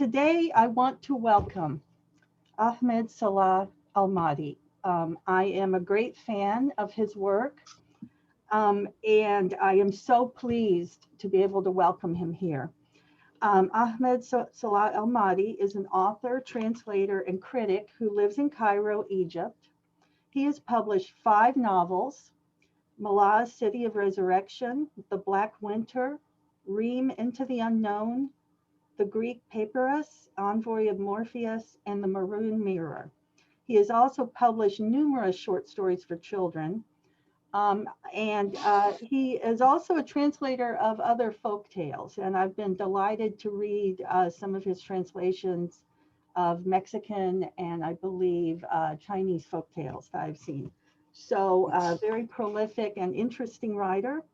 Today, I want to welcome Ahmed Salah Al-Mahdi. I am a great fan of his work, and I am so pleased to be able to welcome him here. Ahmed Salah Al-Mahdi is an author, translator, and critic who lives in Cairo, Egypt. He has published 5 novels: Malaz, City of Resurrection, The Black Winter, Reem, Into the Unknown, the Greek Papyrus, Envoy of Morpheus, and the Marooned Mirror. He has also published numerous short stories for children, and he is also a translator of other folk tales. And I've been delighted to read some of his translations of Mexican and I believe Chinese folk tales that I've seen. So, very prolific and interesting writer.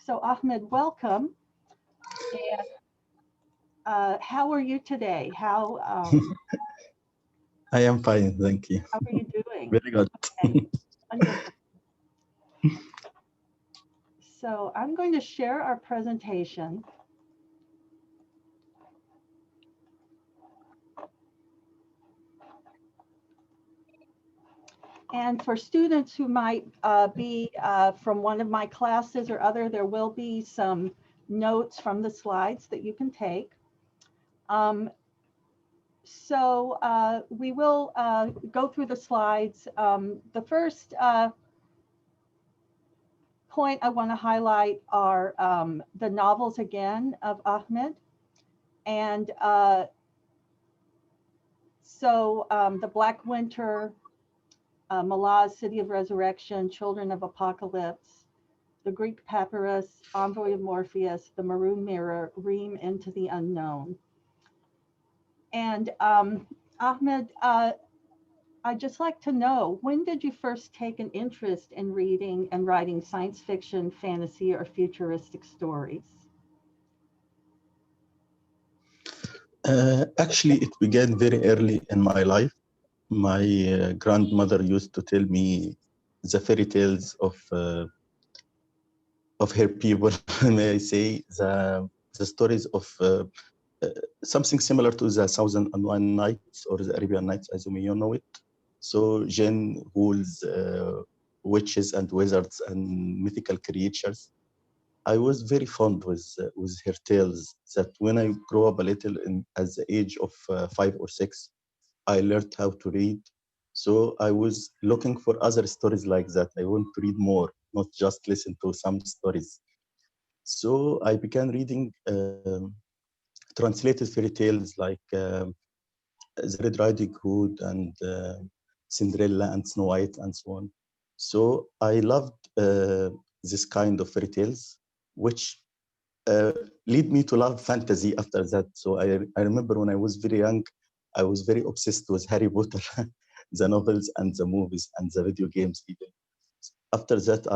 So, Ahmed, welcome. And how are you today? I am fine, thank you. How are you doing? Very good. Okay, wonderful. So I'm going to share our presentation. And for students who might be from one of my classes or other, there will be some notes from the slides that you can take. Um, so we will go through the slides. The first point I want to highlight are the novels again of Ahmed. And The Black Winter, Malaz, City of Resurrection, Children of Apocalypse, the Greek Papyrus, Envoy of Morpheus, the Marooned Mirror, Reem, Into the Unknown. And Ahmed, I'd just like to know, when did you first take an interest in reading and writing science fiction, fantasy, or futuristic stories? Actually, it began very early in my life. My grandmother used to tell me the fairy tales of her people, may I say, the stories of uh, something similar to the Thousand and One Nights or the Arabian Nights, as you may know it. So jinn, ghouls, witches and wizards and mythical creatures. I was very fond with her tales. That when I grew up a little, at the age of 5 or 6, I learned how to read. So I was looking for other stories like that. I want to read more, not just listen to some stories. So I began reading translated fairy tales like the Red Riding Hood and Cinderella and Snow White and so on. So I loved this kind of fairy tales, which uh, lead me to love fantasy after that. So I remember when I was very young, I was very obsessed with Harry Potter, the novels and the movies and the video games even. After that,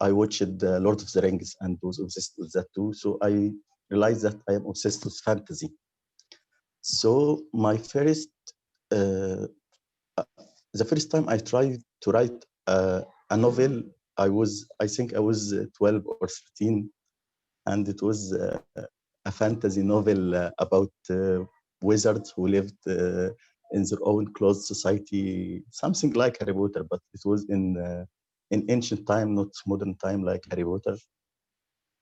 I watched Lord of the Rings and was obsessed with that too. So I realized that I am obsessed with fantasy. So my first, uh, the first time I tried to write a novel, I think I was 12 or 13, and it was a fantasy novel about wizards who lived in their own closed society, something like Harry Potter, but it was in ancient time, not modern time like Harry Potter.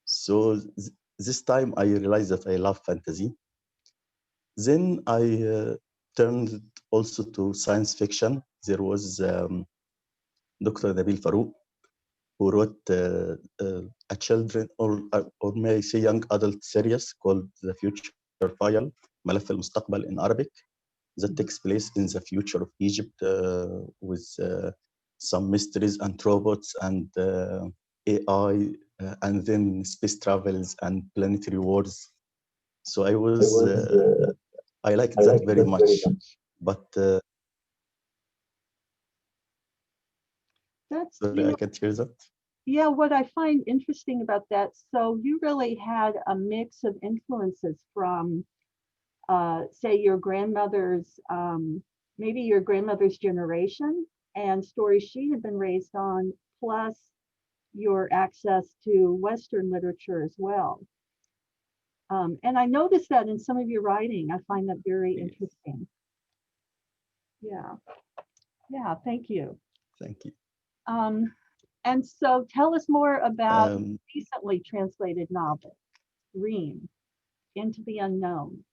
So this time I realized that I love fantasy. Then I turned also to science fiction. There was Dr. Nabil Farouk, who wrote a children or may I say young adult series called The Future File, ملف المستقبل in Arabic, that takes place in the future of Egypt with some mysteries and robots and AI and then space travels and planetary wars. So I liked that very much. But That's, sorry, I can't hear that. yeah, what I find interesting about that, so you really had a mix of influences from, say, your grandmother's, maybe your grandmother's generation and stories she had been raised on, plus your access to Western literature as well. And I noticed that in some of your writing. I find that very interesting. Yeah, yeah, thank you. Thank you. Um, and so tell us more about Um, recently translated novel, Reem, Into the Unknown.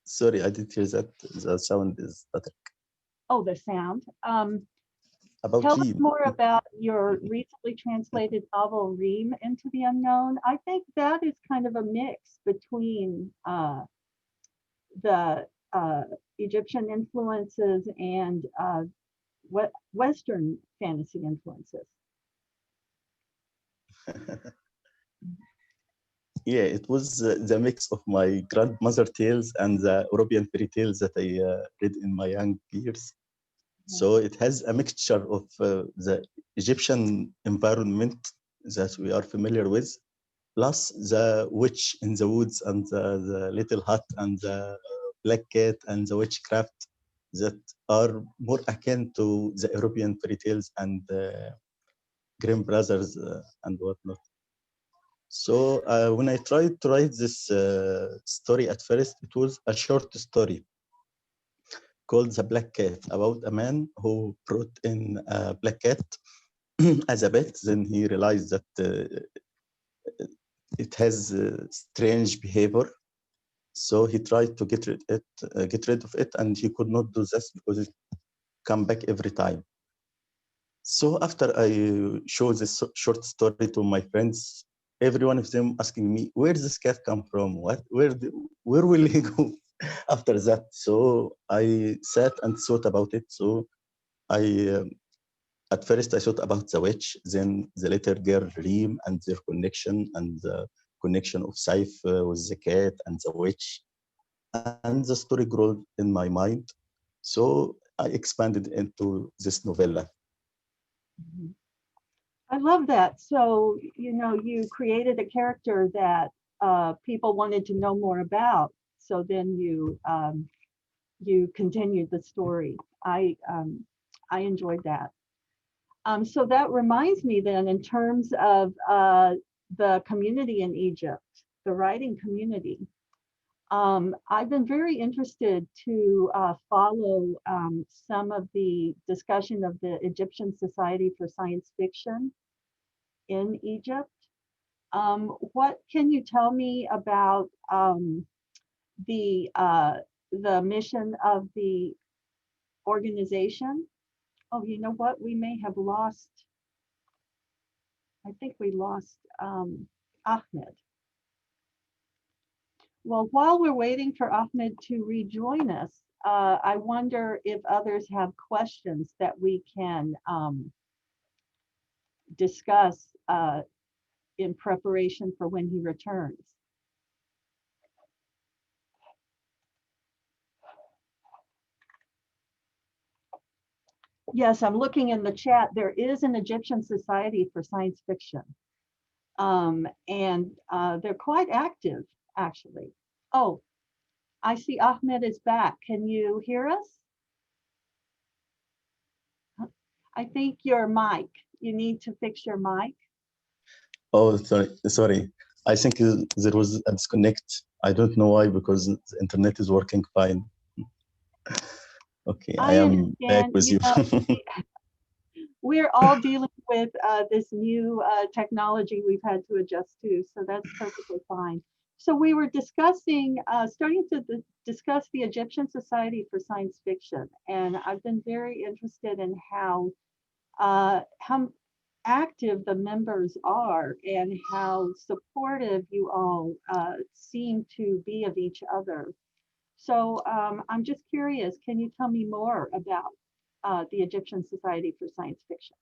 Sorry, I didn't hear that. The sound is better. Oh, the sound. About Tell us Reem. more about your recently translated novel, Reem, Into the Unknown. I think that is kind of a mix between the Egyptian influences and Western fantasy influences. Yeah, it was the mix of my grandmother tales and the European fairy tales that I read in my young years. So it has a mixture of the Egyptian environment that we are familiar with, plus the witch in the woods and the little hut and the black cat and the witchcraft that are more akin to the European fairy tales and Grimm brothers and whatnot. So when I tried to write this story at first, it was a short story called The Black Cat about a man who brought in a black cat as a pet. Then he realized that it has strange behavior. So he tried to get rid of it, and he could not do this because it come back every time. So after I showed this short story to my friends, every one of them asking me, "Where does this cat come from? Where will he go after that?" So I sat and thought about it. So I at first I thought about the witch, then the little girl Reem and their connection and the connection of Saif with the cat and the witch, and the story grew in my mind. So I expanded into this novella. Mhm. I love that. So, you created a character that people wanted to know more about. So then you continued the story. I enjoyed that. So that reminds me then, in terms of the community in Egypt, the writing community. I've been very interested to follow some of the discussion of the Egyptian Society for Science Fiction in Egypt. What can you tell me about the uh, the mission of the organization? Oh, you know what? We may have lost. I think we lost Ahmed. Well, while we're waiting for Ahmed to rejoin us, I wonder if others have questions that we can discuss in preparation for when he returns. Yes, I'm looking in the chat. There is an Egyptian Society for Science Fiction, and they're quite active, actually. Oh, I see Ahmed is back. Can you hear us? I think your mic. You need to fix your mic. Oh, sorry. I think there was a disconnect. I don't know why, because the internet is working fine. Okay, I I am back understand. with you. We're all dealing with this new technology we've had to adjust to, so that's perfectly fine. So we were discussing, starting to discuss the Egyptian Society for Science Fiction, and I've been very interested in how active the members are and how supportive you all seem to be of each other. So I'm just curious, can you tell me more about the Egyptian Society for Science Fiction?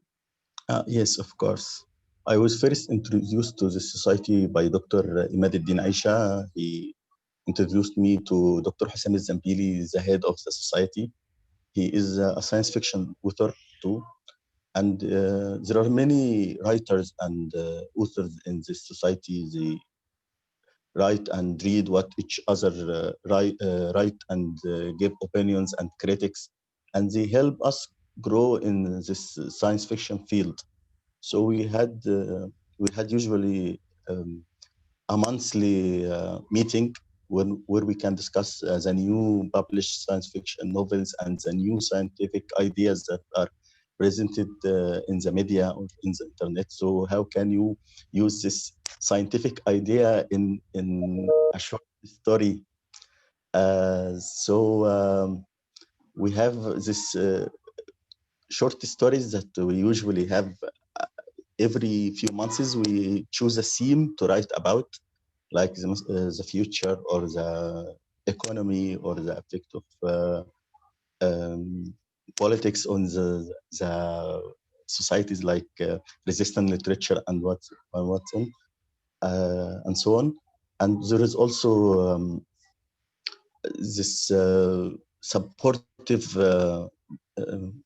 Yes, of course. I was first introduced to the society by Dr. Imad Eddin Aisha. He introduced me to Dr. Hussein Zambili, the head of the society. He is a science fiction author too. And there are many writers and authors in this society. They write and read what each other write and give opinions and critics. And they help us grow in this science fiction field. So we had usually a monthly meeting where we can discuss the new published science fiction novels and the new scientific ideas that are presented in the media or in the internet. So how can you use this scientific idea in a short story? So we have this short stories that we usually have every few months. We choose a theme to write about, like the future or the economy or the effect of um, politics on the societies, like resistant literature and what's on, and so on. And there is also this supportive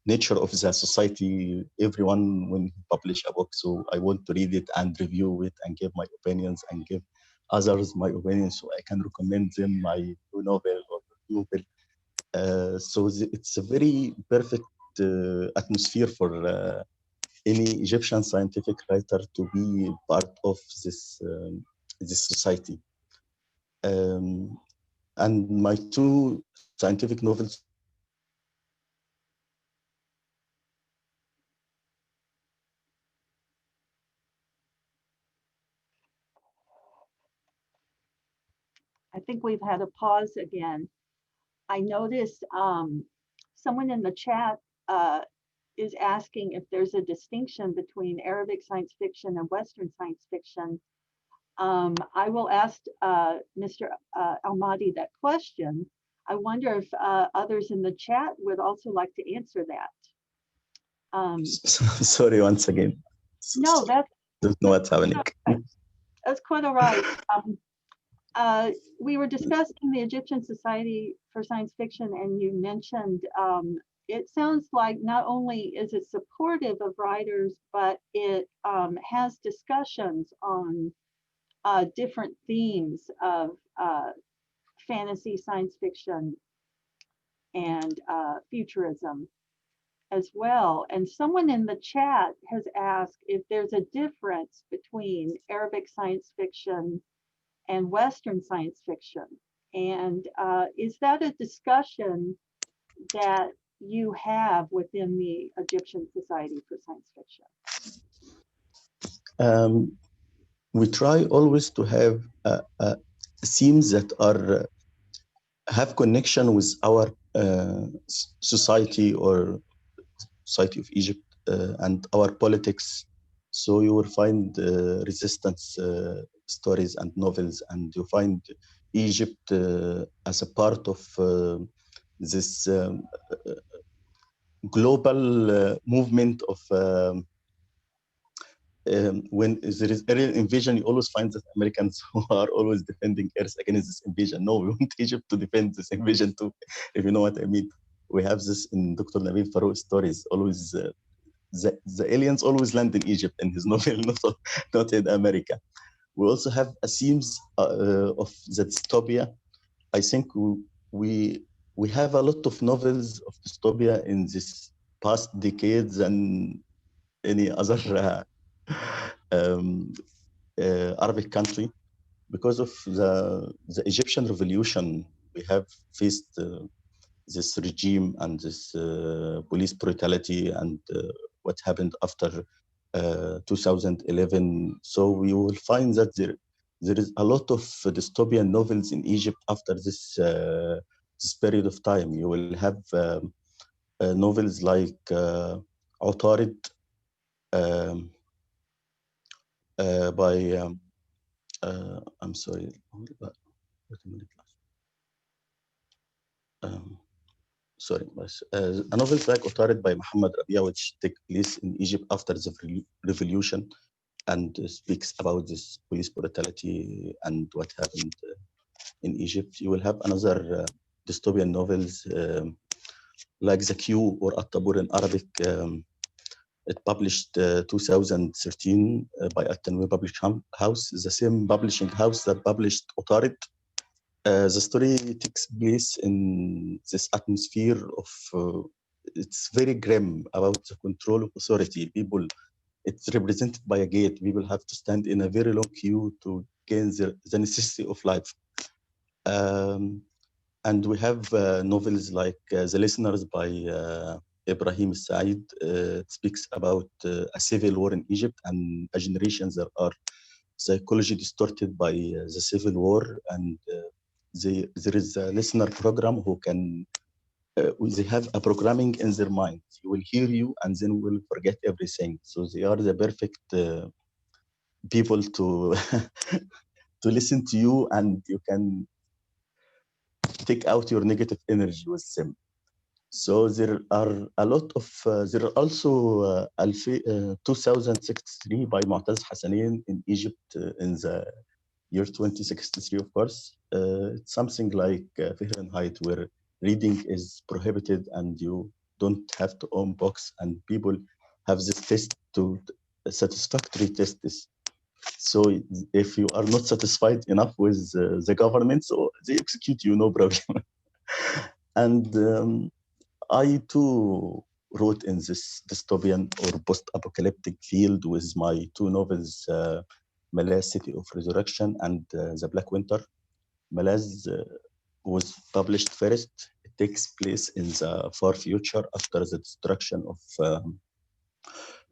nature of the society. Everyone, when he publish a book, so I want to read it and review it and give my opinions and give others my opinions, so I can recommend them my new novel or novel. It's a very perfect atmosphere for any Egyptian scientific writer to be part of this society. Um, and my two scientific novels are I think we've had a pause again. I noticed someone in the chat is asking if there's a distinction between Arabic science fiction and Western science fiction. I will ask Mr. Al-Mahdi that question. I wonder if others in the chat would also like to answer that. sorry once again. No, Don't know what's happening. That's quite all right. We were discussing the Egyptian Society for Science Fiction, and you mentioned it sounds like not only is it supportive of writers, but it has discussions on different themes of fantasy, science fiction, and futurism as well. And someone in the chat has asked if there's a difference between Arabic science fiction and Western science fiction. And is that a discussion that you have within the Egyptian Society for Science Fiction? We try always to have themes that are have connection with our society or society of Egypt and our politics. So you will find resistance stories and novels, and you find Egypt as a part of this global movement of when there is alien invasion. You always find that Americans who are always defending Earth against this invasion. No, we want Egypt to defend this invasion too, if you know what I mean. We have this in Dr. Nabil Farouk's stories. Always the aliens always land in Egypt in his novel, not in America. We also have a themes of the dystopia. I think we have a lot of novels of dystopia in this past decades than any other Arabic country, because of the Egyptian revolution. We have faced this regime and this police brutality and what happened after 2011. So we will find that there is a lot of dystopian novels in Egypt after this period of time. You will have novels like Utarid um, by I'm sorry, wait a minute. Sorry, a novel like Utarid by Muhammad Rabia, which takes place in Egypt after the revolution, and speaks about this police brutality and what happened in Egypt. You will have another dystopian novels like The Queue or At-Tabur in Arabic. It published 2013 by At-Tanwir Publishing House, the same publishing house that published Utarid. The story takes place in this atmosphere of it's very grim about the control of authority. People it's represented by a gate. People have to stand in a very long queue to gain the necessity of life. And we have novels like The Listeners by Ibrahim Said. It speaks about a civil war in Egypt and a generation that are psychology distorted by the civil war. And there is a listener program who can, they have a programming in their mind. He will hear you and then will forget everything. So they are the perfect people to to listen to you, and you can take out your negative energy with them. So there are a lot of, there are also 2063 by Mu'taz Hassanin in Egypt in the year 2063, of course. It's something like Fahrenheit, where reading is prohibited and you don't have to own books, and people have this test to satisfactory tests. So if you are not satisfied enough with the government, so they execute you, no problem. And I too wrote in this dystopian or post-apocalyptic field with my two novels, Malaz, City of Resurrection, and The Black Winter. Malaz was published first. It takes place in the far future after the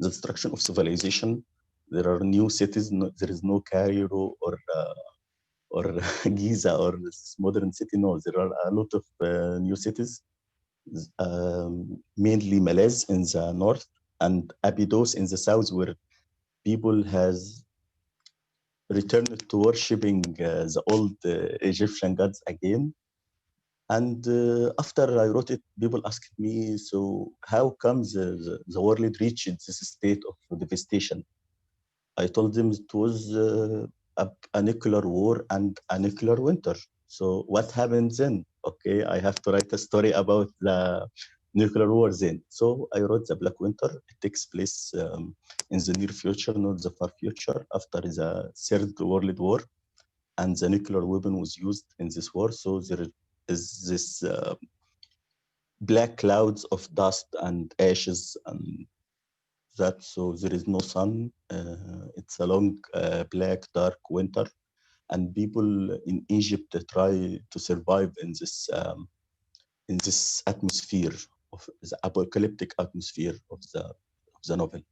destruction of civilization. There are new cities. There is no Cairo or Giza or this modern city. No, there are a lot of new cities, mainly Malaz in the north and Abydos in the south, where people has returned to worshipping the old Egyptian gods again. And after I wrote it, people asked me, so how come the world reached this state of devastation? I told them it was a nuclear war and a nuclear winter. So what happened then? Okay, I have to write a story about the nuclear war then. So I wrote The Black Winter. It takes place in the near future, not the far future, after the Third World War. And the nuclear weapon was used in this war. So there is this black clouds of dust and ashes and that, so there is no sun. It's a long, black, dark winter, and people in Egypt try to survive in this atmosphere of the apocalyptic atmosphere of the novel.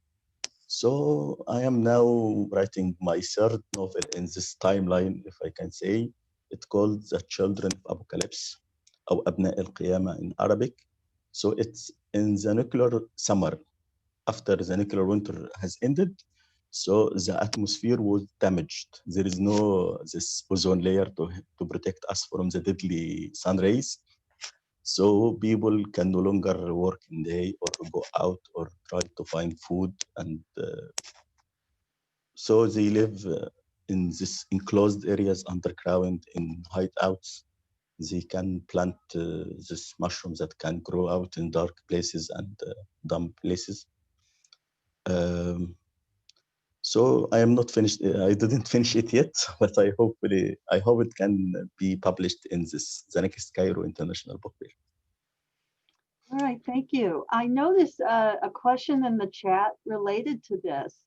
So I am now writing my third novel in this timeline, if I can say. It's called The Children of Apocalypse, or أبناء القيامة in Arabic. So it's in the nuclear summer, after the nuclear winter has ended. So the atmosphere was damaged. There is no this ozone layer to protect us from the deadly sun rays. So people can no longer work in day or go out or try to find food. And so they live in this enclosed areas underground in hideouts. They can plant this mushrooms that can grow out in dark places and damp places. So I am not finished. I didn't finish it yet, but I hope it can be published in the next Cairo International Book Fair. All right, thank you. I noticed a question in the chat related to this.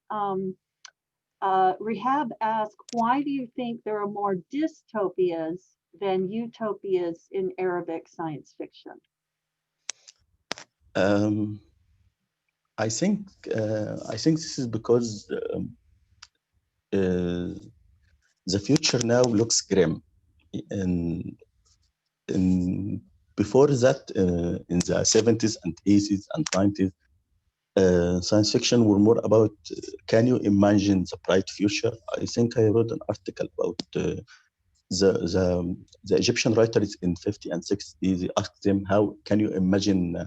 Rehab asked, why do you think there are more dystopias than utopias in Arabic science fiction? I think this is because the future now looks grim. In before that, in the 70s and 80s and 90s, science fiction were more about can you imagine the bright future? I think I wrote an article about the Egyptian writers in 50 and 60. They asked them, how can you imagine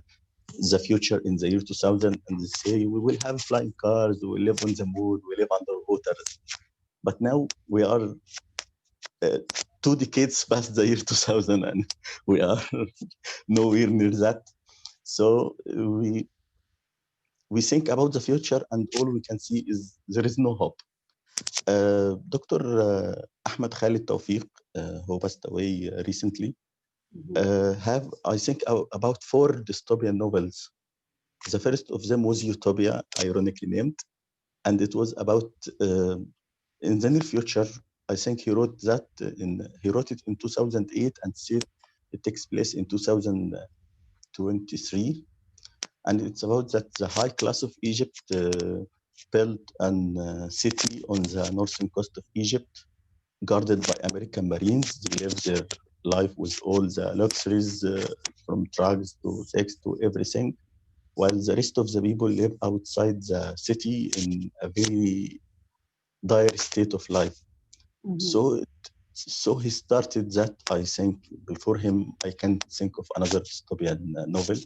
the future in the year 2000? And they say, we will have flying cars, we will live on the moon, we live underwater. But now we are 2 decades past the year 2000 and we are nowhere near that. So we think about the future and all we can see is there is no hope. Dr. Ahmed Khalid Tawfiq, who passed away recently, have, I think, about 4 dystopian novels. The first of them was Utopia, ironically named, and it was about in the near future. I think he wrote it in 2008 and said it takes place in 2023, and it's about that the high class of Egypt built a city on the northern coast of Egypt, guarded by American Marines. They live their life with all the luxuries, from drugs to sex to everything, while the rest of the people live outside the city in a very dire state of life. So he started that. I think before him, I can't think of another dystopian novel.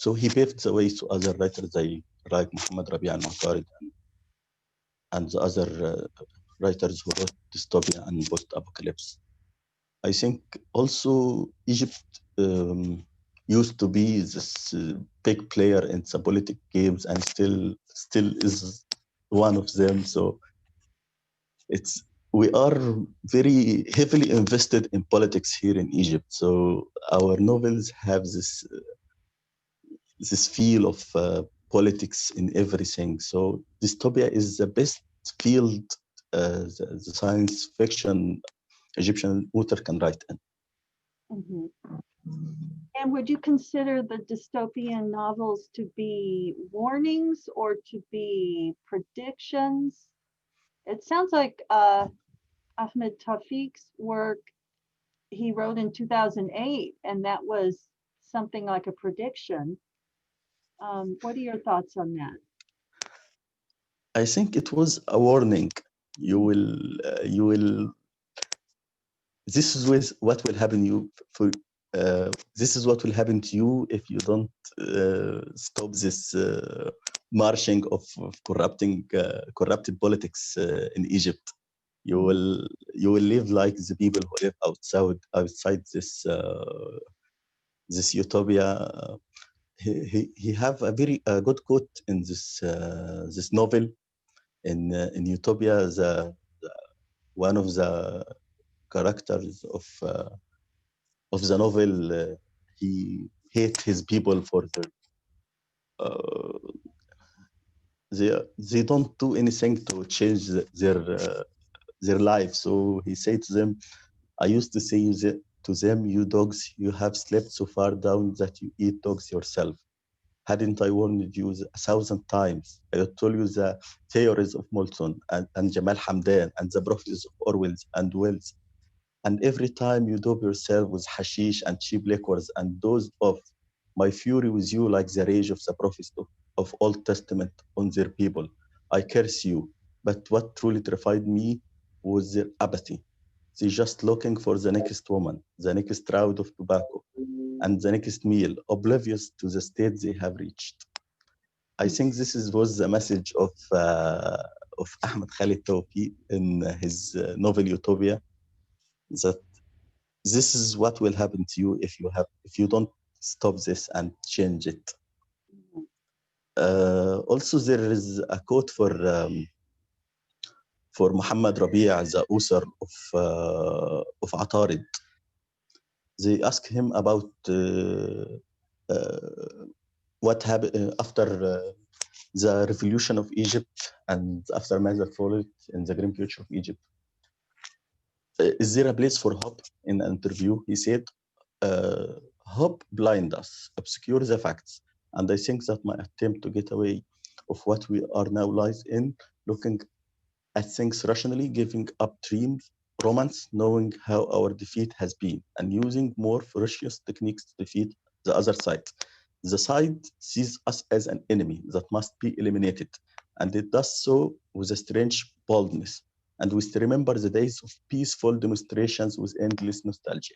So he paved the way to other writers like Muhammad Rabi al-Mu'tarid and the other writers who wrote dystopia and post-apocalypse. I think also Egypt used to be this big player in the politic games, and still is one of them. So we are very heavily invested in politics here in Egypt. So our novels have this feel of politics in everything. So dystopia is the best field the science fiction Egyptian author can write in. And would you consider the dystopian novels to be warnings or to be predictions? It sounds like Ahmed Tawfiq's work he wrote in 2008, and that was something like a prediction. What are your thoughts on that? I think it was a warning. You will. This is what will happen you for. This is what will happen to you if you don't stop this marching of corrupted politics in Egypt. You will live like the people who live outside this utopia. He have a very good quote in this novel. In Utopia, one of the characters of the novel, he hate his people for they don't do anything to change their life. So he said to them, I used to say to them, you dogs, you have slept so far down that you eat dogs yourself. Hadn't I warned you 1,000 times? I told you the theories of Molton and Jamal Hamdan and the prophecies of Orwell and Wells. And every time you dope yourself with hashish and cheap liquors and doze off, my fury with you like the rage of the prophets of Old Testament on their people. I curse you. But what truly terrified me was their apathy. They just looking for the next woman, the next round of tobacco, and the next meal, oblivious to the state they have reached. I think was the message of Ahmed Khalid Tawfiq in his novel Utopia, that this is what will happen to you if you don't stop this and change it. Also, there is a quote for Muhammad Rabi', the author of Atarid. They ask him about what happened after the revolution of Egypt and aftermath that followed in the grim future of Egypt. Is there a place for hope? In an interview, he said, hope blind us, obscure the facts. And I think that my attempt to get away of what we are now lies in looking at things rationally, giving up dreams, romance, knowing how our defeat has been, and using more ferocious techniques to defeat the other side. The side sees us as an enemy that must be eliminated, and it does so with a strange boldness. And we still remember the days of peaceful demonstrations with endless nostalgia.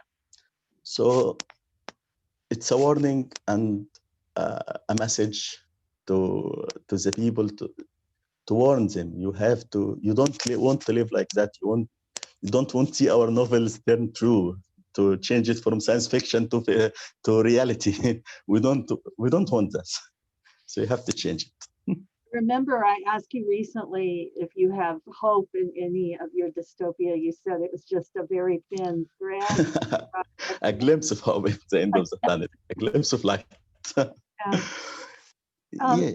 So it's a warning and a message to the people to warn them. You don't want to live like that. You don't want to see our novels turn true, to change it from science fiction to reality. we don't want that. So you have to change it. Remember, I asked you recently if you have hope in any of your dystopia. You said it was just a very thin thread. A glimpse of hope at the end of the tunnel. A glimpse of light. Yeah.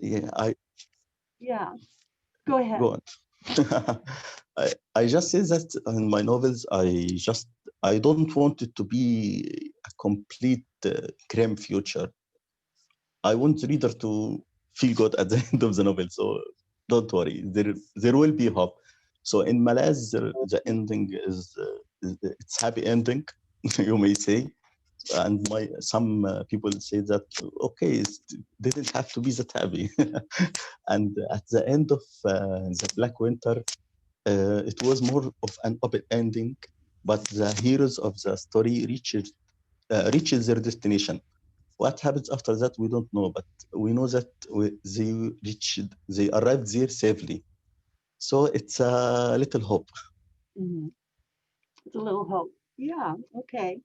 Yeah. Yeah. Go ahead. Go on. I just say that in my novels, I don't want it to be a complete grim future. I want the reader to feel good at the end of the novel. So don't worry, there will be hope. So in Malaz, the ending is it's happy ending, you may say. And some people say that okay, it didn't have to be that happy. And at the end of the Black Winter, it was more of an open ending, but the heroes of the story reaches their destination. What happens after that, we don't know, but we know that they arrived there safely. So it's a little hope. Mhm. It's a little hope. Yeah. Okay.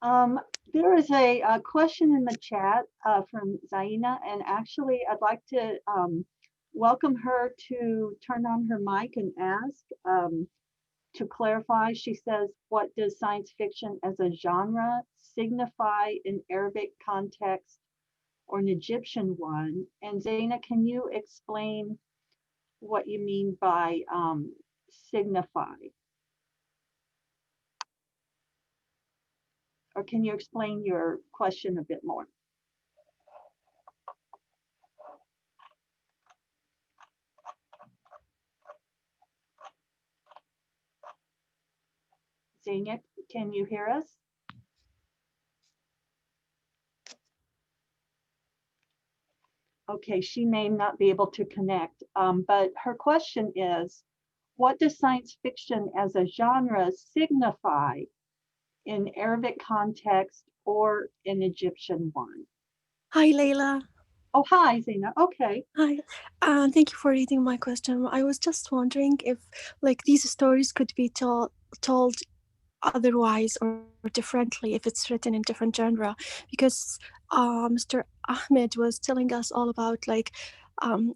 Um, there is a question in the chat from Zaina, and actually, I'd like to welcome her to turn on her mic and ask. To clarify, she says, what does science fiction as a genre signify in Arabic context or an Egyptian one? And Zaina, can you explain what you mean by signify? Or can you explain your question a bit more? Zaina, can you hear us? Okay, she may not be able to connect, but her question is, what does science fiction as a genre signify in Arabic context or in Egyptian one? Hi, Layla. Oh, hi, Zena. Okay. Hi. Thank you for reading my question. I was just wondering if, like, these stories could be told otherwise or differently if it's written in different genre, because Mr. Ahmed was telling us all about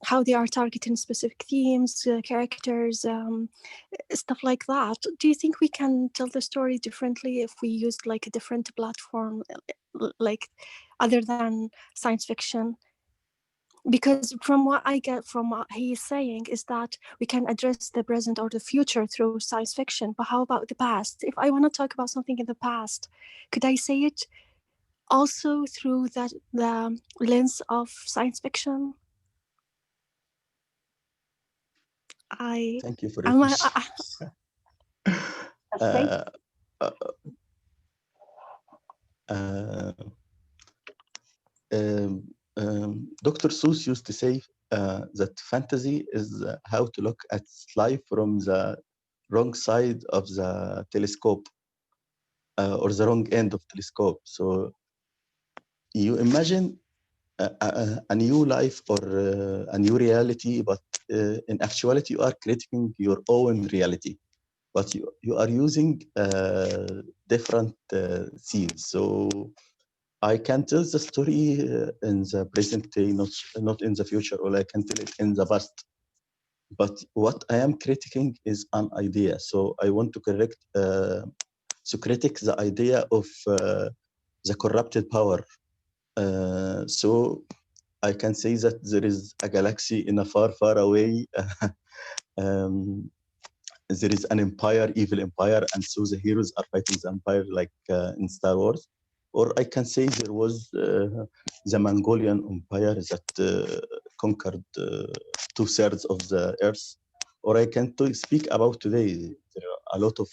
how they are targeting specific themes, characters, stuff like that. Do you think we can tell the story differently if we used like a different platform, like other than science fiction? Because from what I get from what he is saying is that we can address the present or the future through science fiction, but how about the past? If I want to talk about something in the past, could I say it also through the lens of science fiction? I Thank you for your am question. Thank uh, uh, uh, Dr. Seuss used to say that fantasy is how to look at life from the wrong side of the telescope, or the wrong end of telescope. So you imagine a new life or a new reality, but in actuality, you are creating your own reality, but you are using different scenes. So I can tell the story in the present day, not in the future, or I can tell it in the past. But what I am critiquing is an idea. So I want to critique the idea of the corrupted power. So I can say that there is a galaxy in a far, far away. um, there is an empire, evil empire, and so the heroes are fighting the empire like in Star Wars. Or I can say there was the Mongolian empire that conquered two-thirds of the earth. Or I can speak about today. There are a lot of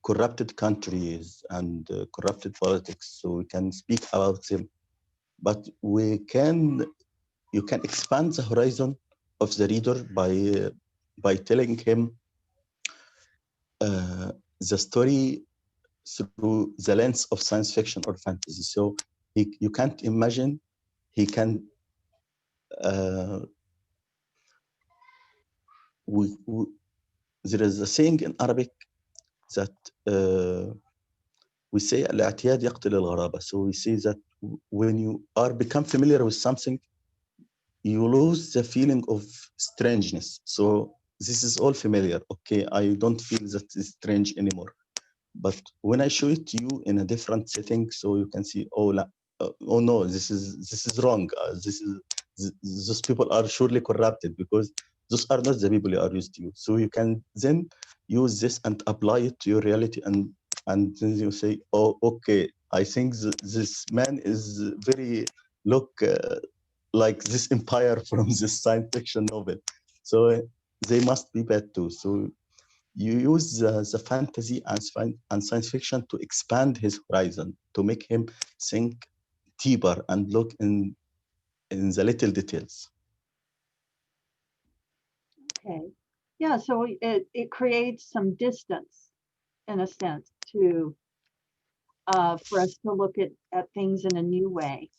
corrupted countries and corrupted politics, so we can speak about them. But you can expand the horizon of the reader by telling him the story through the lens of science fiction or fantasy. So you can't imagine, he can, we, there is a saying in Arabic that we say الاعتياد يقتل الغرابة. So we say that when you are become familiar with something, you lose the feeling of strangeness. So this is all familiar. Okay, I don't feel that it's strange anymore. But when I show it to you in a different setting, so you can see, oh no, this is wrong. those people are surely corrupted, because those are not the people you are used to. So you can then use this and apply it to your reality, and then you say, oh, okay, I think this man is very look like this empire from this science fiction novel, so they must be bad too. So you use the fantasy and science fiction to expand his horizon, to make him think deeper and look in the little details. Okay. Yeah, so it creates some distance, in a sense, to for us to look at things in a new way.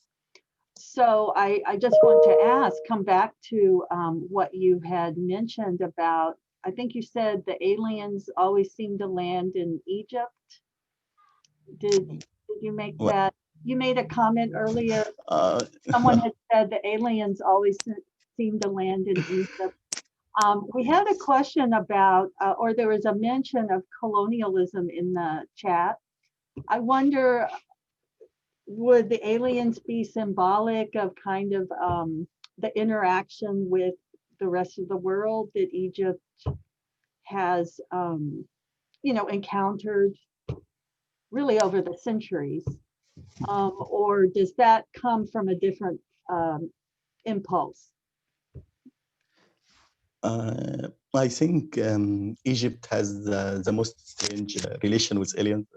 So I just want to ask, come back to what you had mentioned about, I think you said the aliens always seem to land in Egypt. Did you make Well, that? You made a comment earlier. Someone had said the aliens always seem to land in Egypt. We had a question about, or there was a mention of colonialism in the chat. I wonder, would the aliens be symbolic of kind of the interaction with the rest of the world that Egypt has, encountered really over the centuries? Or does that come from a different impulse? I think Egypt has the most strange relation with aliens.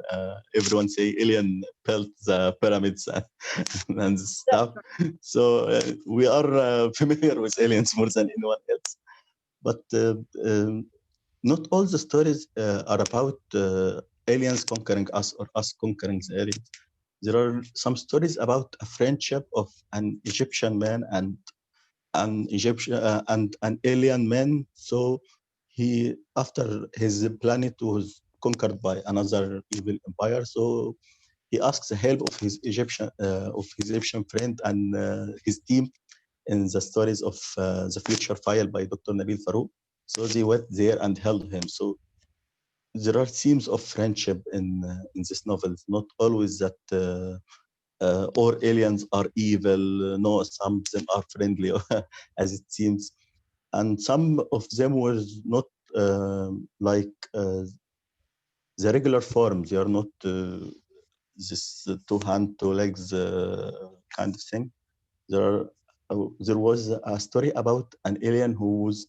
Everyone say alien built the pyramids and stuff. So we are familiar with aliens more than anyone else. But not all the stories are about aliens conquering us or us conquering the aliens. There are some stories about a friendship of an Egyptian man and an Egyptian and an alien man. So he, after his planet was conquered by another evil empire, so he asks the help of his Egyptian friend and his team in the stories of the Future File by Dr. Nabil Farouk. So they went there and held him. So there are themes of friendship in this novel. Not always that all aliens are evil. No, some of them are friendly, as it seems, and some of them was not like the regular form. They are not this two hand, two legs kind of thing. There was a story about an alien who was,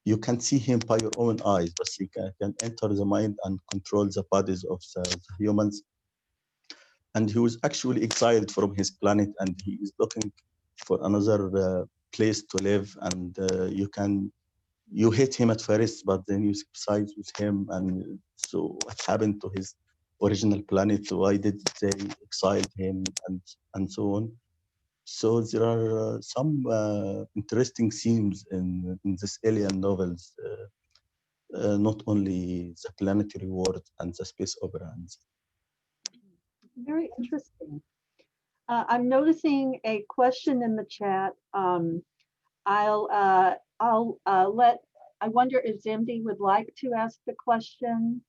you can see him by your own eyes, but he can enter the mind and control the bodies of the humans. And he was actually exiled from his planet, and he is looking for another place to live. And you hate him at first, but then you sympathize with him. And so what happened to his original planet? Why did they exile him? And so on. So there are some interesting themes in this alien novels, not only the planetary world and the space opera. Very interesting. I'm noticing a question in the chat. I wonder if Zemdi would like to ask the question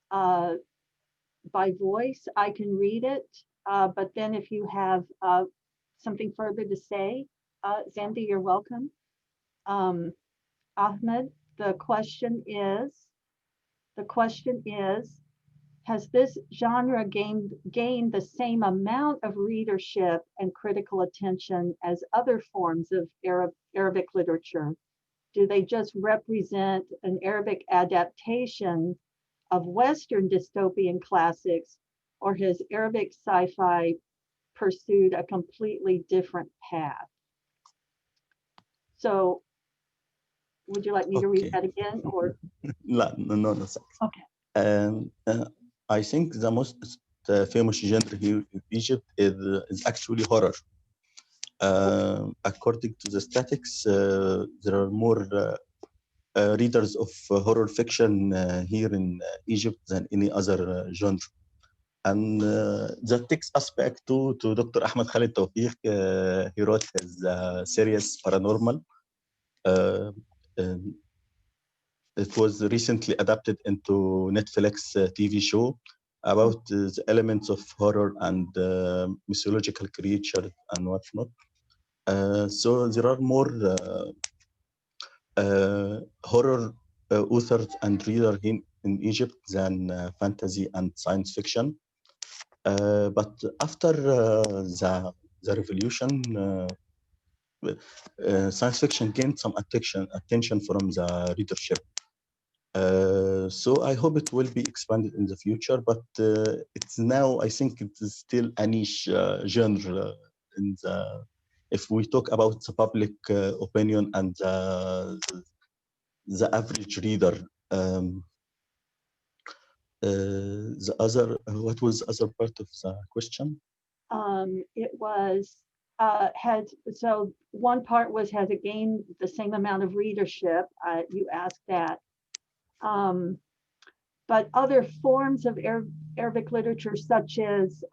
by voice. I can read it, but then if you have something further to say, Zemdi, you're welcome. Ahmed, the question is, has this genre gained the same amount of readership and critical attention as other forms of Arabic literature? Do they just represent an Arabic adaptation of Western dystopian classics, or has Arabic sci-fi pursued a completely different path? So would you like me to read that again, or? No. Okay. I think the most famous genre here in Egypt is actually horror. According to the statistics, there are more readers of horror fiction here in Egypt than any other genre. And that takes us back to Dr. Ahmed Khalid Tawfiq. He wrote his series Paranormal. Um, it was recently adapted into Netflix TV show about the elements of horror and mythological creatures and whatnot. So there are more horror authors and readers in Egypt than fantasy and science fiction. But after the revolution, science fiction gained some attention from the readership. So I hope it will be expanded in the future, but it's now, I think it is still a niche genre in the, if we talk about the public opinion and the average reader. Um, the other, what was the other part of the question? It was has so one part was has it gained the same amount of readership? You asked that. Um, but other forms of Arabic literature, such as,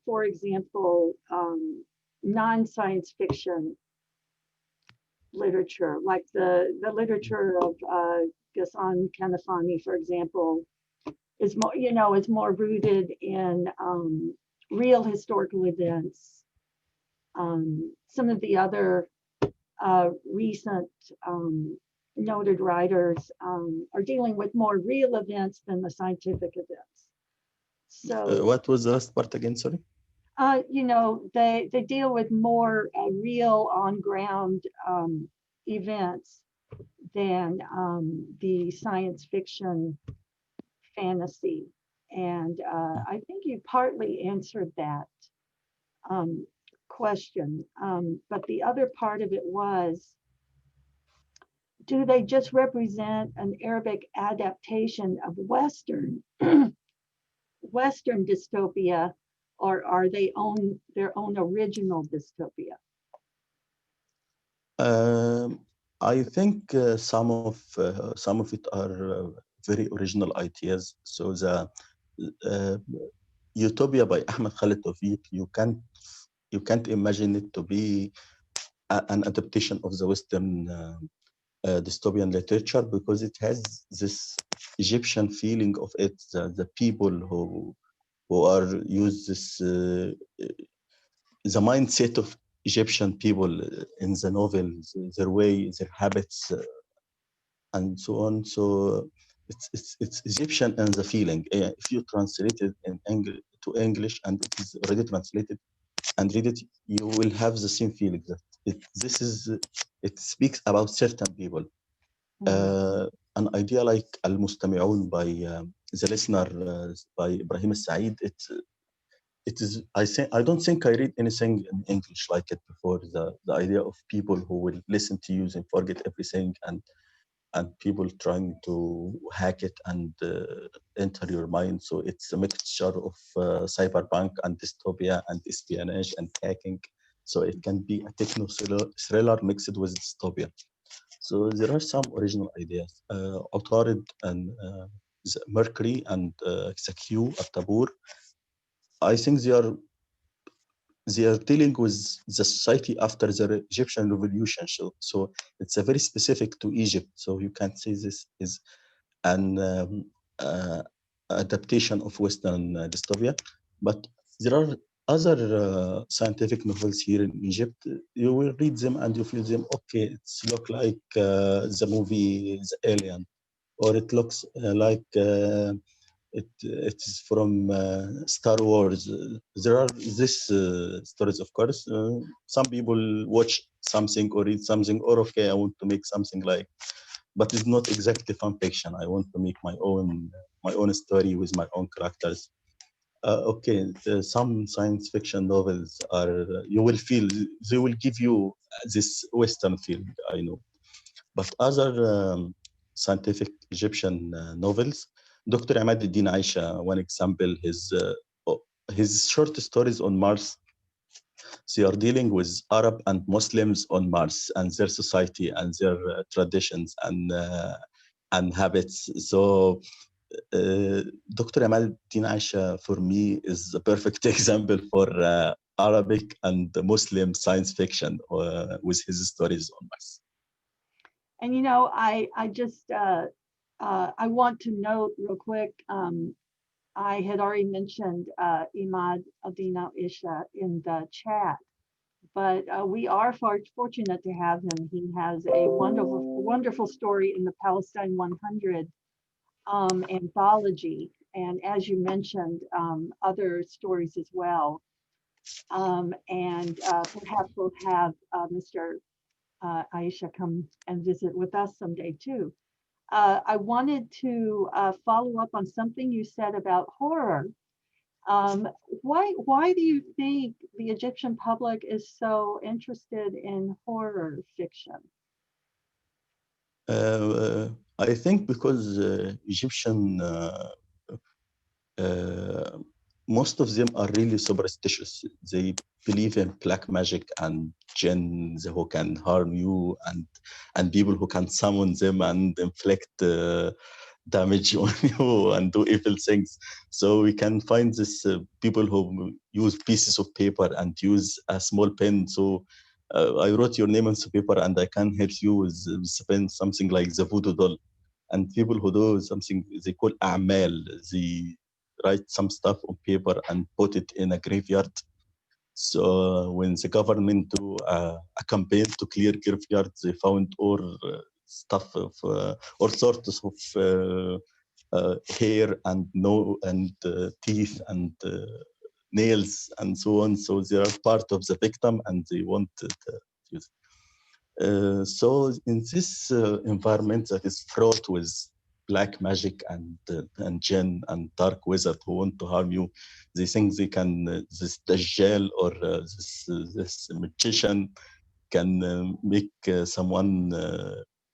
for example, non-science fiction literature, like the literature of Ghassan Kanafani, for example, is more, is more rooted in real historical events. Some of the other recent noted writers are dealing with more real events than the scientific events. So, What was the last part again? Sorry. they deal with more real on ground events than the science fiction fantasy. And I think you partly answered that question. But the other part of it was, do they just represent an Arabic adaptation of Western dystopia, or are they their own original dystopia? I think some of it are very original ideas. So the uh, Utopia by Ahmed Khalid Tawfiq, you can't imagine it to be an adaptation of the Western dystopian literature, because it has this Egyptian feeling of it. The people who are use this the mindset of Egyptian people in the novel, their way, their habits, and so on. So it's Egyptian and the feeling. If you translate it in English to English and it is already translated and read it, you will have the same feeling that it speaks about certain people. Mhm. An idea like Al-Mustami'un by the listener by Ibrahim Said. It is, I don't think I read anything in English like it before. The idea of people who will listen to you and forget everything, and people trying to hack it and enter your mind. So it's a mixture of cyberpunk and dystopia and espionage and hacking. So it can be a techno thriller mixed with dystopia. So there are some original ideas. Autorid and Mercury and the Q at Tabur. I think they are dealing with the society after the Egyptian revolution. So it's a very specific to Egypt. So you can say this is an uh, adaptation of Western dystopia. But there are other scientific novels here in Egypt. You will read them and you feel them. Okay, it's look like the movie The Alien, or it looks like. It is from Star Wars. There are these stories, of course. Some people watch something or read something, or okay, I want to make something like, but it's not exactly fan fiction. I want to make my own story with my own characters. Okay, some science fiction novels are you will feel they will give you this Western feeling. I know, but other scientific Egyptian novels, Dr. Ahmed Din Aisha, one example, his short stories on Mars, they are dealing with Arab and Muslims on Mars and their society and their traditions and habits. So Dr. Ahmed Din Aisha, for me, is a perfect example for Arabic and Muslim science fiction with his stories on Mars. And I just I want to note real quick. I had already mentioned Imad Adina Isha in the chat, but we are fortunate to have him. He has a wonderful story in the Palestine 100 anthology, and as you mentioned, other stories as well. And perhaps we'll have Mr. Aisha come and visit with us someday too. I wanted to follow up on something you said about horror. Why do you think the Egyptian public is so interested in horror fiction? I think because Egyptian uh, most of them are really superstitious. They believe in black magic and jinns who can harm you, and people who can summon them and inflict damage on you and do evil things. So we can find this people who use pieces of paper and use a small pen. So I wrote your name on the paper and I can help you with pen, something like the voodoo doll. And people who do something they call a'mal, they write some stuff on paper and put it in a graveyard. So when the government do a campaign to clear graveyards, they found all stuff of all sorts of hair and teeth and nails and so on. So they are part of the victim and they want to use. So in this environment that is fraught with black magic and jinn and dark wizard who want to harm you, they think they can this dajjal or this magician can make someone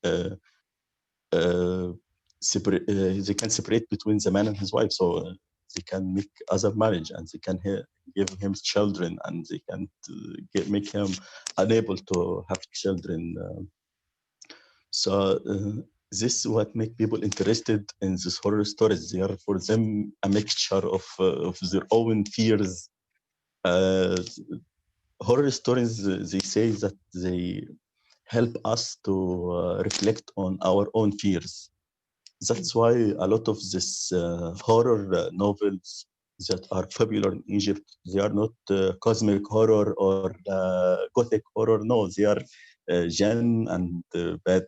uh, separate. They can separate between the man and his wife, so they can make other marriage and they can give him children and they can make him unable to have children. So this is what make people interested in this horror stories. They are for them a mixture of their own fears. Uh, Horror stories, they say that they help us to reflect on our own fears. That's why a lot of this horror novels that are popular in Egypt, they are not cosmic horror or gothic horror. No, they are jinn and bad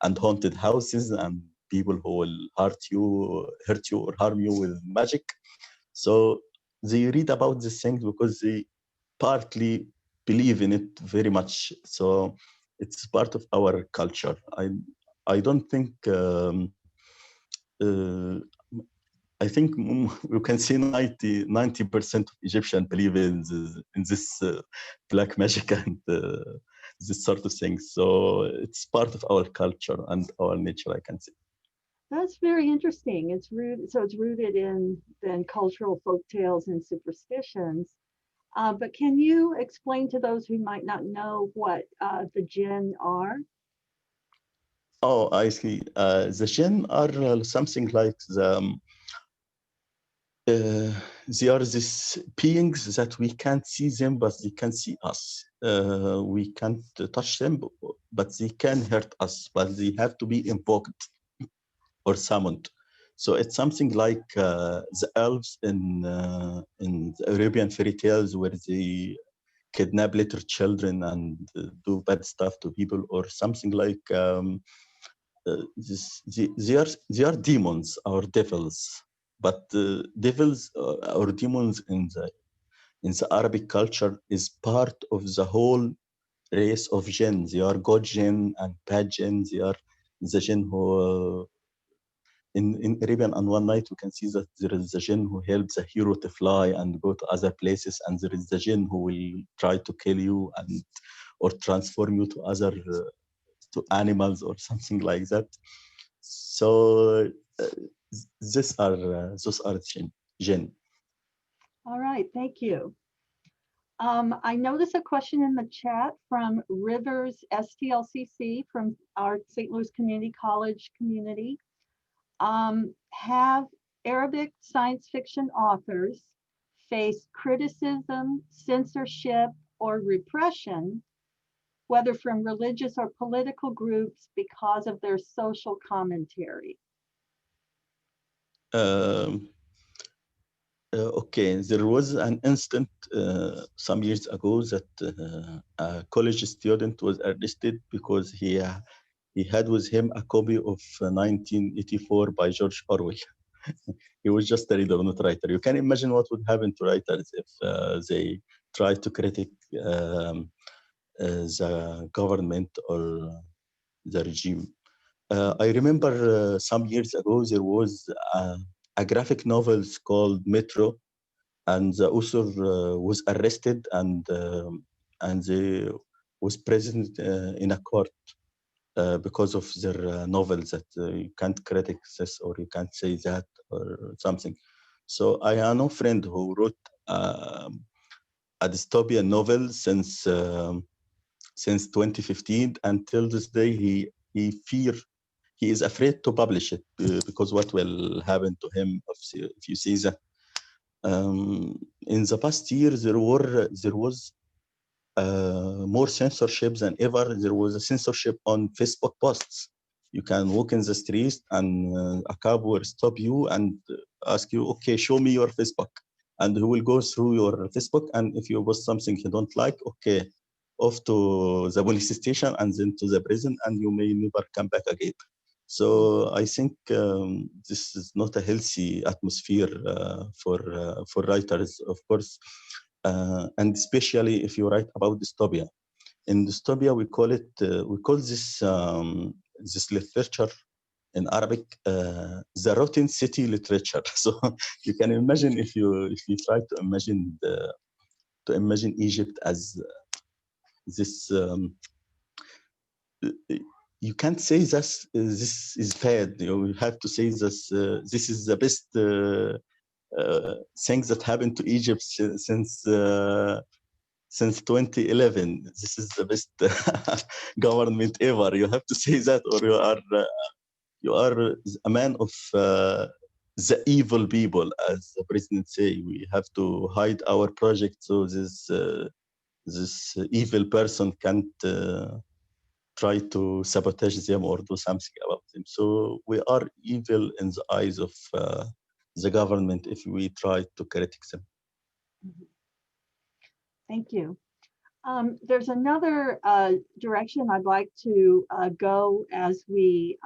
and haunted houses and people who will hurt you or harm you with magic. So they read about these things because they partly believe in it very much. So it's part of our culture. I don't think uh, I think you can say 90% of Egyptian believe in this black magic and this sort of thing. So it's part of our culture and our nature, I can say. That's very interesting. It's rooted in then cultural folk tales and superstitions. But can you explain to those who might not know what the jinn are? Oh, I see. The jinn are something like uh, they are these beings that we can't see them, but they can see us. We can't touch them, but they can hurt us, but they have to be invoked or summoned. So it's something like the elves in the Arabian fairy tales where they kidnap little children and do bad stuff to people, or something like they are demons or devils, but devils or demons in the Arabic culture is part of the whole race of jinn. They are good jinn and bad jinn. They are the jinn who in Arabian and One Night we can see that there is the jinn who helps the hero to fly and go to other places, and there is the jinn who will try to kill you and or transform you to other to animals or something like that. So those are jinn. All right, thank you. I noticed a question in the chat from Rivers STLCC from our St. Louis Community College community. Have Arabic science fiction authors faced criticism, censorship, or repression, whether from religious or political groups, because of their social commentary? Um, Okay, there was an incident some years ago that a college student was arrested because he had with him a copy of 1984 by George Orwell. He was just a reader, not a writer. You can imagine what would happen to writers if they try to critic the government or the regime. I remember some years ago there was a graphic novel called Metro, and the author was arrested and they was present in a court because of their novels that you can't critic this or you can't say that or something. So I know a friend who wrote a dystopian novel since 2015 until this day. He is afraid to publish it because what will happen to him if you see that. In the past year, there was more censorship than ever. There was a censorship on Facebook posts. You can walk in the street and a cop will stop you and ask you, okay, show me your Facebook. And he will go through your Facebook. And if you post something he don't like, okay, off to the police station and then to the prison, and you may never come back again. So I think this is not a healthy atmosphere for writers, of course, and especially if you write about dystopia. In dystopia, we call this literature in Arabic the rotten city literature. So you can imagine if you try to imagine Egypt as this. You can't say this is bad. You have to say this is the best things that happened to Egypt since 2011. This is the best government ever. You have to say that, or you are a man of the evil people, as the president say. We have to hide our project so this evil person can't try to sabotage them or do something about them. So we are evil in the eyes of the government if we try to critic them. Mhm. Thank you. There's another direction I'd like to go as we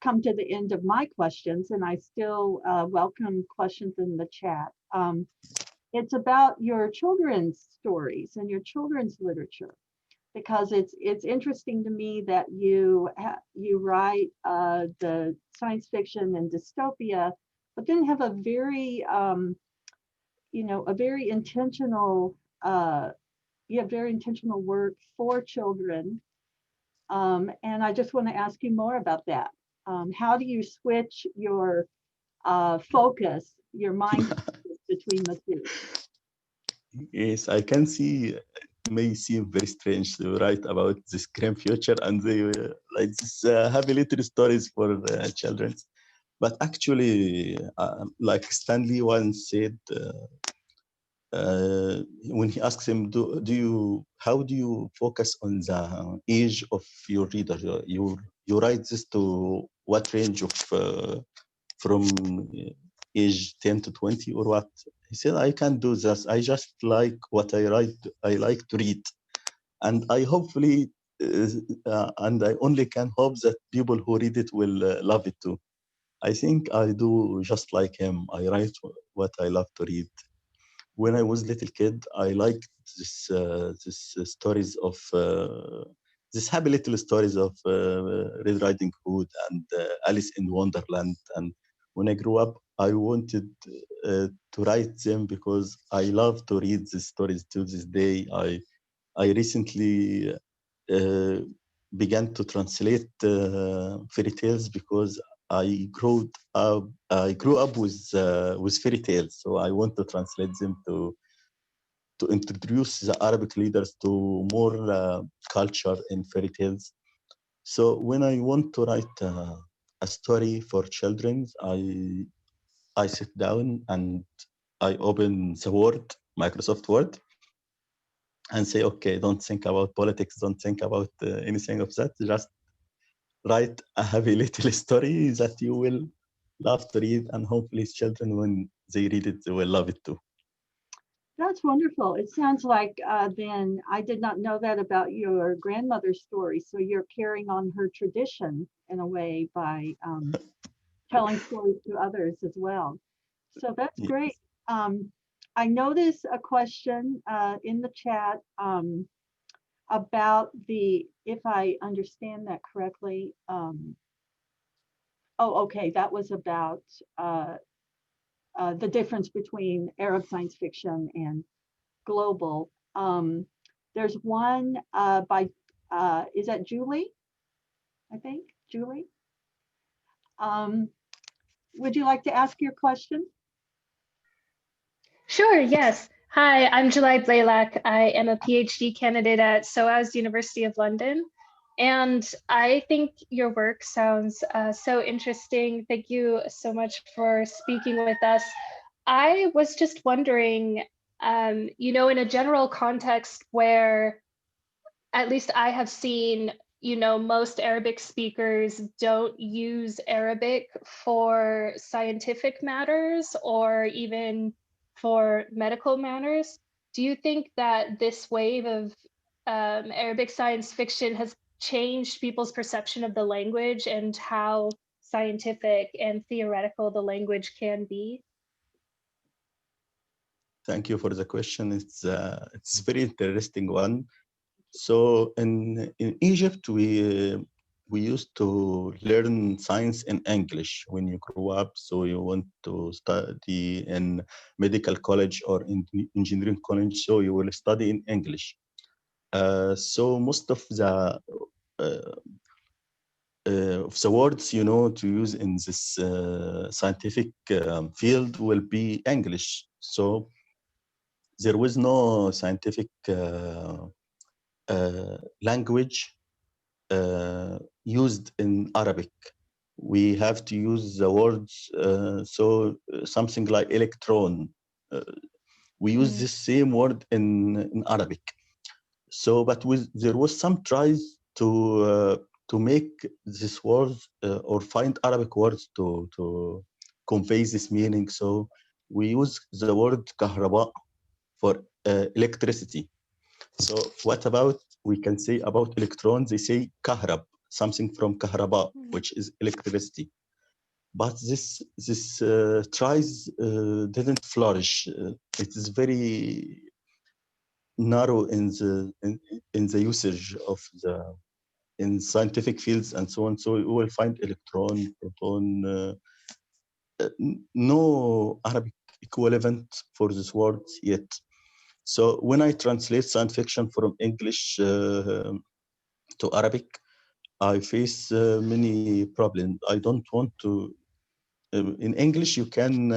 come to the end of my questions, and I still welcome questions in the chat. It's about your children's stories and your children's literature, because it's interesting to me that you write the science fiction and dystopia, but then have a very a very intentional you have very intentional work for children. And I just want to ask you more about that. How do you switch your focus, your mind focus between the two? Yes, I can see. It may seem very strange to write about this grim future and like this happy little stories for children. But actually, like Stanley once said, when he asks him, how do you focus on the age of your reader? You write this to what range of from age 10 to 20 or what? He said, I can't do this. I just like what I write. I like to read. And I hopefully, and I only can hope that people who read it will love it too. I think I do just like him. I write what I love to read. When I was little kid, I liked this stories of this happy little stories of Red Riding Hood and Alice in Wonderland. And when I grew up, I wanted to write them because I love to read these stories to this day. I recently uh, began to translate fairy tales because I grew up with fairy tales, so I want to translate them to introduce the Arabic readers to more culture in fairy tales. So when I want to write a story for children, I sit down and I open the Word, Microsoft Word, and say, okay, don't think about politics, don't think about anything of that. Just write a happy little story that you will love to read, and hopefully children, when they read it, they will love it too. That's wonderful. It sounds like then I did not know that about your grandmother's story. So you're carrying on her tradition in a way by telling stories to others as well. So that's Yes. great. I noticed a question in the chat about the, if I understand that correctly, oh, okay, that was about the difference between Arab science fiction and global. There's one by, is that Julie? I think, Julie. Would you like to ask your question? Sure, yes. Hi, I'm July Blaylock. I am a PhD candidate at SOAS University of London. And I think your work sounds so interesting. Thank you so much for speaking with us. I was just wondering, you know, in a general context where at least I have seen, you know, most Arabic speakers don't use Arabic for scientific matters or even for medical matters. Do you think that this wave of Arabic science fiction has changed people's perception of the language and how scientific and theoretical the language can be? Thank you for the question. It's very interesting one. So in Egypt, we used to learn science in English when you grow up. So you want to study in medical college or in engineering college, so you will study in English. So most of the words, you know, to use in this scientific field will be English. So there was no scientific language used in Arabic. We have to use the words, something like electron. We use the same word in Arabic. So, but there was some tries to make this words or find Arabic words to convey this meaning. So we use the word kahraba for electricity. So what about, we can say about electrons, they say kahrab, something from kahraba, which is electricity. But this tries didn't flourish. It is very narrow in the usage of the in scientific fields and so on. So you will find electron, proton, no Arabic equivalent for these words yet. So when I translate science fiction from English to Arabic, I face many problems. I don't want to. In English, you can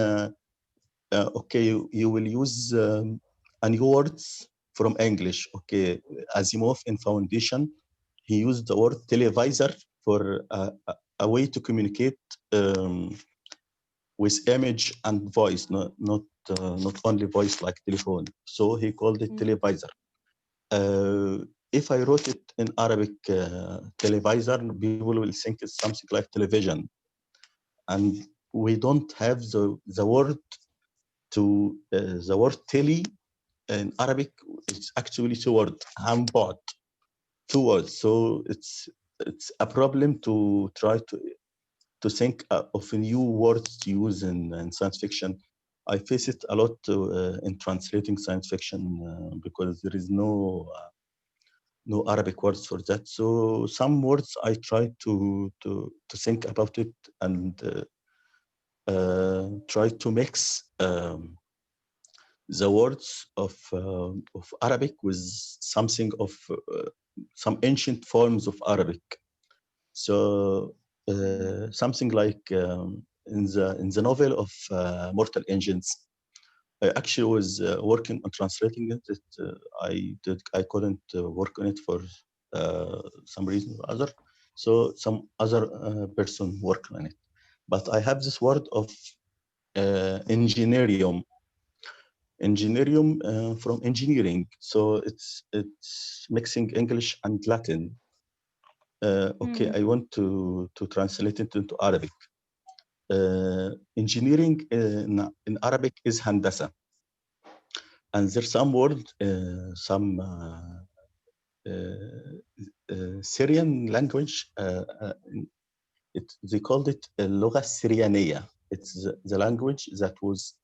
okay, you will use a new words from English. Okay, Asimov in Foundation, he used the word televisor for a way to communicate with image and voice, not only voice like telephone. So he called it televisor. If I wrote it in Arabic, televisor, people will think it's something like television, and we don't have the word to the word tele in Arabic. It's actually two words, hambot, two words. So it's a problem to try to think of new words to use in science fiction. I face it a lot in translating science fiction because there is no Arabic words for that. So some words I try to think about it and try to mix the words of Arabic with something of some ancient forms of Arabic. So something like in the novel of Mortal Engines, I actually was working on translating it. I couldn't work on it for some reason or other. So some other person worked on it. But I have this word of engineerium. Engineerium from engineering. So it's mixing English and Latin. Okay, I want to translate it into Arabic. engineering in Arabic is handasa. And there's some word, Syrian language, they called it اللغة السريانية. It's the language that was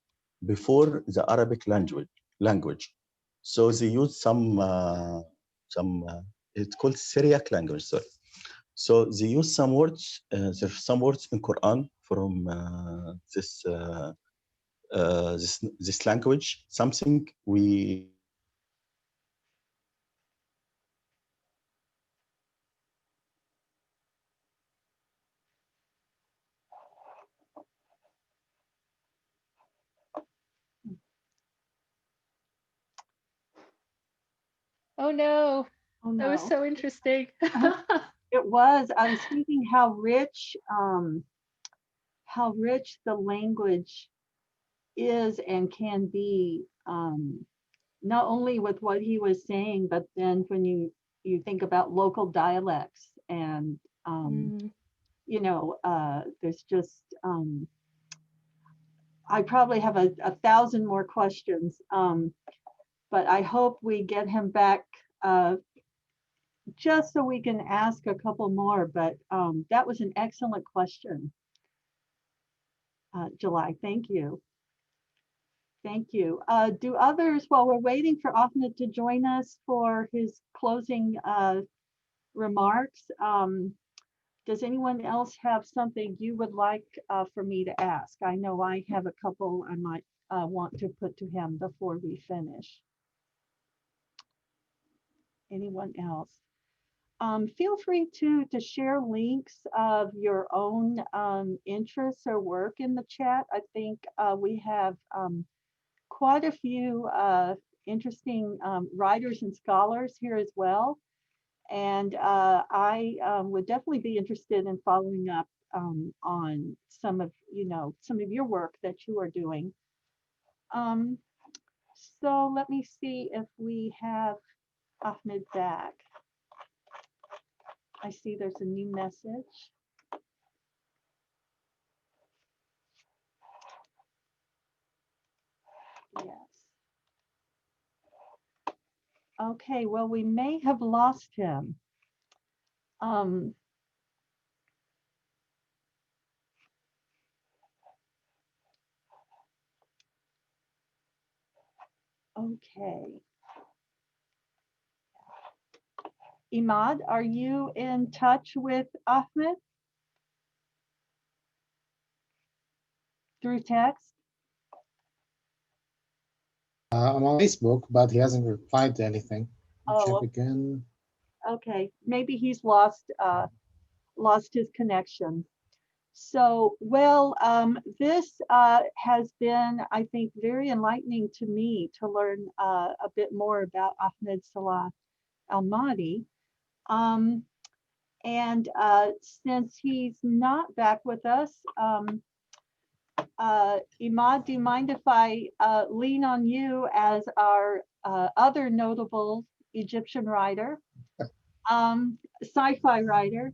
before the Arabic language. So they use some it's called Syriac language, sorry. So they use some words, there's some words in Quran from this language, something we Oh no, Oh, that was no. so interesting. It was. I was thinking how rich the language is and can be, not only with what he was saying, but then when you think about local dialects and you know, there's just I probably have a 1,000 more questions, but I hope we get him back just so we can ask a couple more. But that was an excellent question, July. Thank you. Thank you. Do others, while we're waiting for Ahmed to join us for his closing remarks, does anyone else have something you would like for me to ask? I know I have a couple I might want to put to him before we finish. Anyone else? Feel free to share links of your own interests or work in the chat. I think we have quite a few interesting writers and scholars here as well. And I would definitely be interested in following up on some of your work that you are doing. So let me see if we have Ahmed back. I see there's a new message. Yes. Okay, well, we may have lost him. Okay. Imad, are you in touch with Ahmed through text? I'm on Facebook, but he hasn't replied to anything. Oh, check again. Okay, maybe he's lost his connection. So, well, this has been, I think, very enlightening to me to learn a bit more about Ahmed Salah Al-Mahdi. And since he's not back with us, Imad, do you mind if I lean on you as our other notable Egyptian writer, sci-fi writer?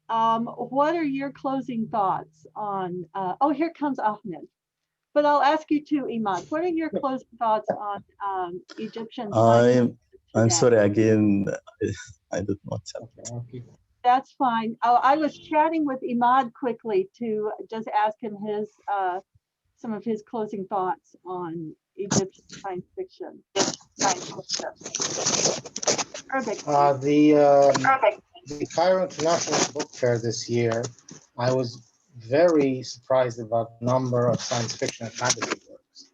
What are your closing thoughts on, oh, here comes Ahmed. But I'll ask you too, Imad, what are your closing thoughts on Egyptian science? I'm sorry again, I don't know what's happening. Okay. That's fine. Oh, I was chatting with Imad quickly to just ask him his some of his closing thoughts on Egyptian science fiction. Arabic. The Cairo International Book Fair this year, I was very surprised about the number of science fiction and fantasy works.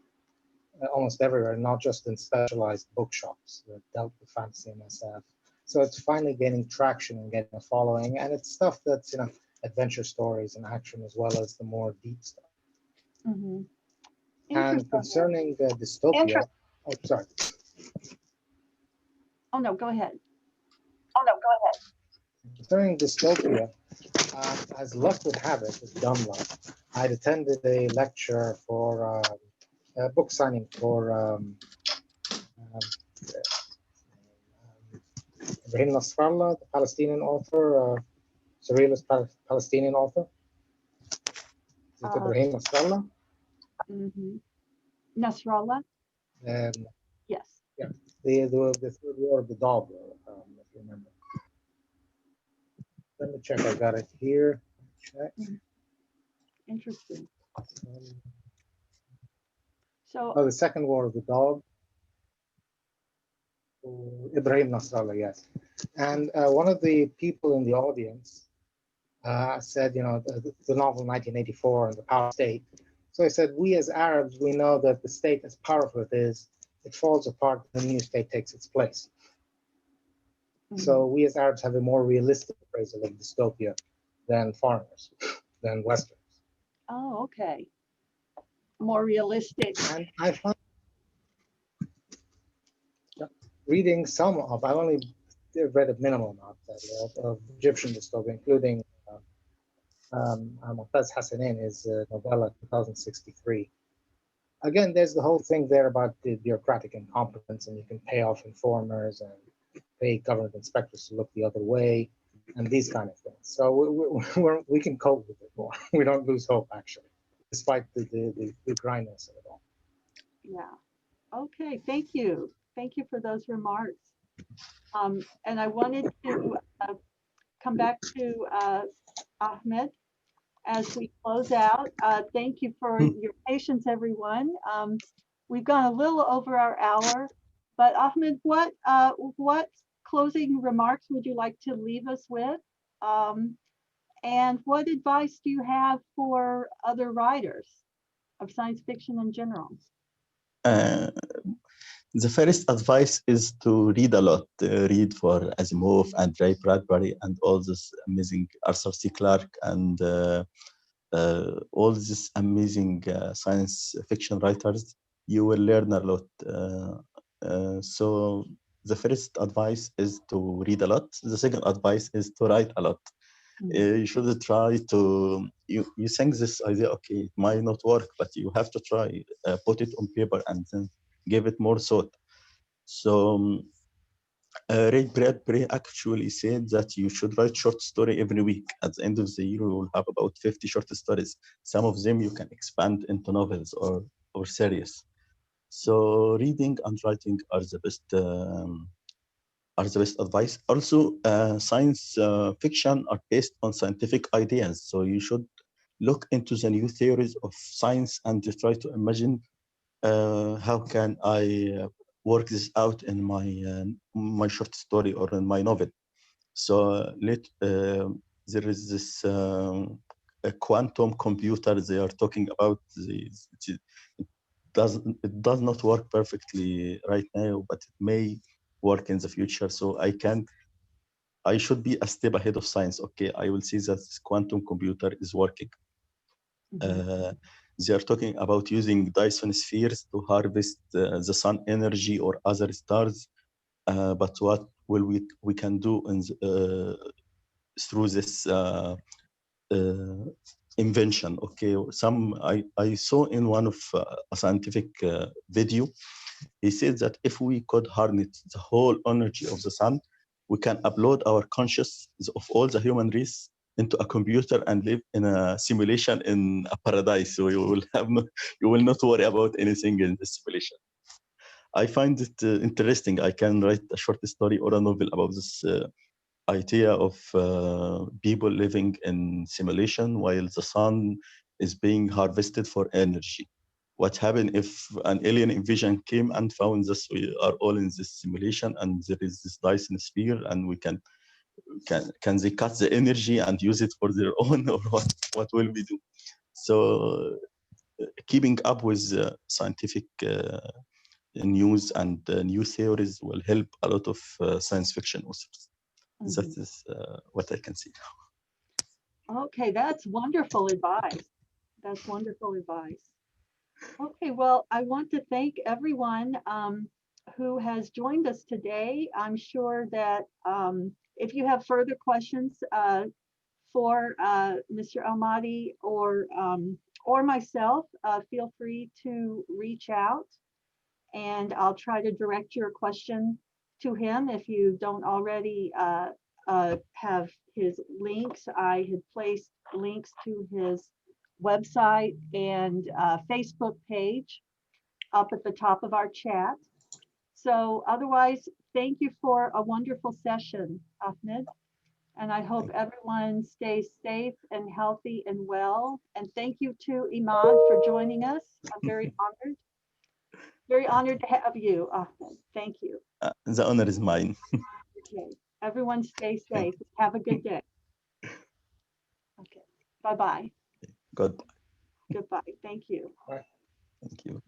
Almost everywhere, not just in specialized bookshops that dealt with fantasy and SF. So it's finally gaining traction and getting a following, and it's stuff that's, you know, adventure stories and action as well as the more deep stuff. Mm-hmm. And concerning dystopia, oh, sorry. Oh no, go ahead. Concerning dystopia, as luck would have it, with dumb luck, I'd attended a lecture for a book signing for Reem Nasrallah, the Palestinian author, surrealist Palestinian author. Is it Ibrahim Nasrallah? Nasrallah? Um, Yes. yeah, the third war of the dog, if you remember. Let me check. I got it here. Check. Interesting. Um, So, oh, the second war of the dog. Ibrahim Nasrallah, yes. And one of the people in the audience said, you know, the novel 1984 and the power state. So I said, we as Arabs, we know that the state, as powerful it is, it falls apart when the new state takes its place. So we as Arabs have a more realistic appraisal of dystopia than foreigners, than Westerners. oh, okay. More realistic. And I find reading some of, I only read a minimal amount of Egyptian dystopia, including Malaz Hassanein, his novella 2063. Again, there's the whole thing there about the bureaucratic incompetence, and you can pay off informers and pay government inspectors to look the other way, and these kind of things. So we can cope with it more. We don't lose hope, actually, despite the grindness of it all. Yeah. Okay. Thank you. Thank you for those remarks. And I wanted to come back to Ahmed as we close out. Thank you for your patience, everyone. We've gone a little over our hour, but Ahmed, what closing remarks would you like to leave us with? And what advice do you have for other writers of science fiction in general? The first advice is to read a lot. Read for Asimov and Ray Bradbury and all this amazing Arthur C. Clarke and all these amazing science fiction writers. You will learn a lot. So the first advice is to read a lot. The second advice is to write a lot. You should try to, you think this idea, okay, it might not work, but you have to try, put it on paper and then give it more thought. So Ray Bradbury actually said that you should write short story every week. At the end of the year, you will have about 50 short stories. Some of them you can expand into novels or series. So reading and writing are the best advice. Also, science fiction are based on scientific ideas. So you should look into the new theories of science and try to imagine how can I work this out in my short story or in my novel. So there is this a quantum computer they are talking about. It does not work perfectly right now, but it may work in the future. So I should be a step ahead of science. Okay, I will see that this quantum computer is working. They are talking about using Dyson spheres to harvest the sun energy or other stars. But what will we can do through this invention? Okay, I saw in one of a scientific video, he said that if we could harness the whole energy of the sun, we can upload our consciousness of all the human race into a computer and live in a simulation in a paradise. So you will not worry about anything in this simulation. I find it interesting. I can write a short story or a novel about this idea of people living in simulation while the sun is being harvested for energy. What happened if an alien invasion came and found this? We are all in this simulation and there is this Dyson sphere, and we can they cut the energy and use it for their own, or what will we do? So keeping up with scientific news and new theories will help a lot of science fiction authors. That is what I can see now. Okay, that's wonderful advice. That's wonderful advice. Okay, well, I want to thank everyone who has joined us today. I'm sure that if you have further questions for Mr. Al-Mahdi or myself, feel free to reach out, and I'll try to direct your question to him if you don't already have his links. I had placed links to his website and Facebook page up at the top of our chat. So otherwise, thank you for a wonderful session, Ahmed. And I hope everyone stays safe and healthy and well. And thank you to Imad for joining us. I'm very honored to have you, Ahmed. Thank you. The honor is mine. Okay. Everyone stay safe. Have a good day. Okay. Bye-bye. Good. Goodbye. Thank you. Thank you.